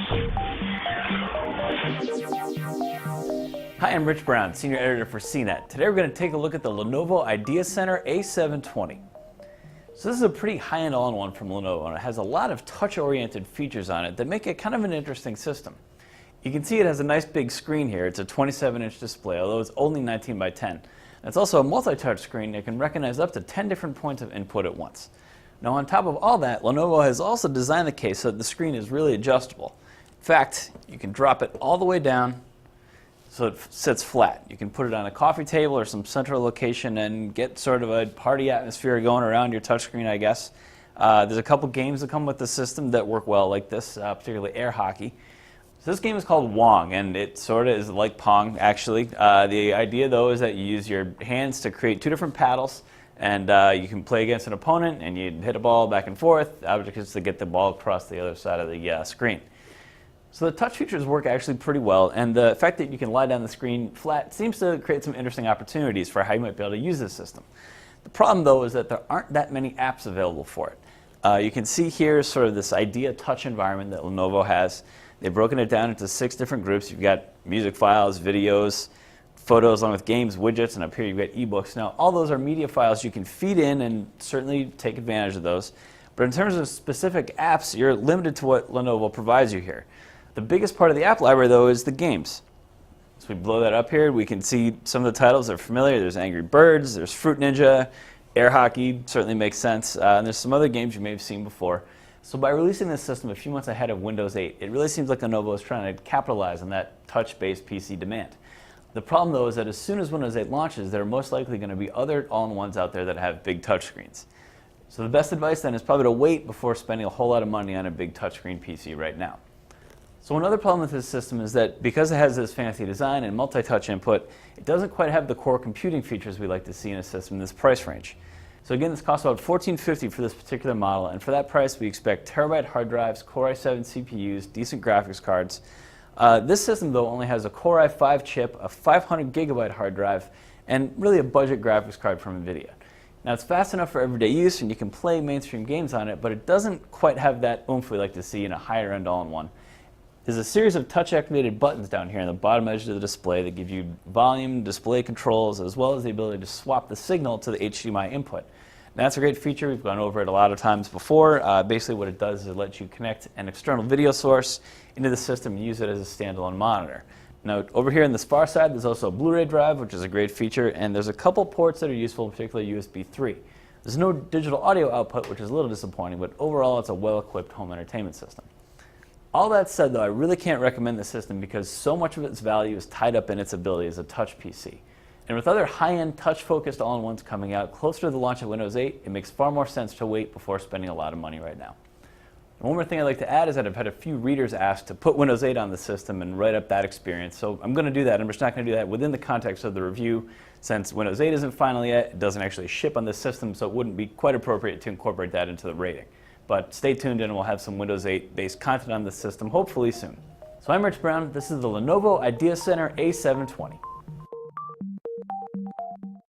Hi, I'm Rich Brown, Senior Editor for CNET. Today we're going to take a look at the Lenovo IdeaCentre A720. So this is a pretty high-end all-in-one from Lenovo, and it has a lot of touch-oriented features on it that make it kind of an interesting system. You can see it has a nice big screen here. It's a 27-inch display, although it's only 19 by 10. It's also a multi-touch screen that can recognize up to 10 different points of input at once. Now on top of all that, Lenovo has also designed the case so that the screen is really adjustable. In fact, you can drop it all the way down so it sits flat. You can put it on a coffee table or some central location and get sort of a party atmosphere going around your touchscreen, I guess. There's a couple games that come with the system that work well like this, particularly air hockey. So this game is called Wong, and it sort of is like Pong, actually. The idea, though, is that you use your hands to create two different paddles, and you can play against an opponent, and you hit a ball back and forth. The object is to get the ball across the other side of the screen. So the touch features work actually pretty well, and the fact that you can lie down the screen flat seems to create some interesting opportunities for how you might be able to use this system. The problem, though, is that there aren't that many apps available for it. You can see here sort of this Idea Touch environment that Lenovo has. They've broken it down into 6 different groups. You've got music files, videos, photos along with games, widgets, and up here you've got ebooks. Now, all those are media files you can feed in and certainly take advantage of those. But in terms of specific apps, you're limited to what Lenovo provides you here. The biggest part of the app library, though, is the games. So we blow that up here. We can see some of the titles that are familiar. There's Angry Birds, there's Fruit Ninja, Air Hockey certainly makes sense, and there's some other games you may have seen before. So by releasing this system a few months ahead of Windows 8, it really seems like Lenovo is trying to capitalize on that touch-based PC demand. The problem, though, is that as soon as Windows 8 launches, there are most likely going to be other all-in-ones out there that have big touchscreens. So the best advice then is probably to wait before spending a whole lot of money on a big touchscreen PC right now. So another problem with this system is that because it has this fancy design and multi-touch input, it doesn't quite have the core computing features we like to see in a system in this price range. So again, this costs about $1450 for this particular model, and for that price we expect terabyte hard drives, Core i7 CPUs, decent graphics cards. This system, though, only has a Core i5 chip, a 500 gigabyte hard drive, and really a budget graphics card from NVIDIA. Now it's fast enough for everyday use and you can play mainstream games on it, but it doesn't quite have that oomph we like to see in a higher end all-in-one. There's a series of touch-activated buttons down here on the bottom edge of the display that give you volume, display controls, as well as the ability to swap the signal to the HDMI input. Now, that's a great feature. We've gone over it a lot of times before. Basically what it does is it lets you connect an external video source into the system and use it as a standalone monitor. Now, over here on this far side, there's also a Blu-ray drive, which is a great feature, and there's a couple ports that are useful, particularly USB 3. There's no digital audio output, which is a little disappointing, but overall it's a well-equipped home entertainment system. All that said, though, I really can't recommend the system because so much of its value is tied up in its ability as a touch PC. And with other high-end touch-focused all-in-ones coming out closer to the launch of Windows 8, it makes far more sense to wait before spending a lot of money right now. One more thing I'd like to add is that I've had a few readers ask to put Windows 8 on the system and write up that experience. So I'm going to do that. I'm just not going to do that within the context of the review. Since Windows 8 isn't final yet, it doesn't actually ship on this system, so it wouldn't be quite appropriate to incorporate that into the rating. But stay tuned and we'll have some Windows 8 based content on this system hopefully soon. So I'm Rich Brown. This is the Lenovo IdeaCentre A720.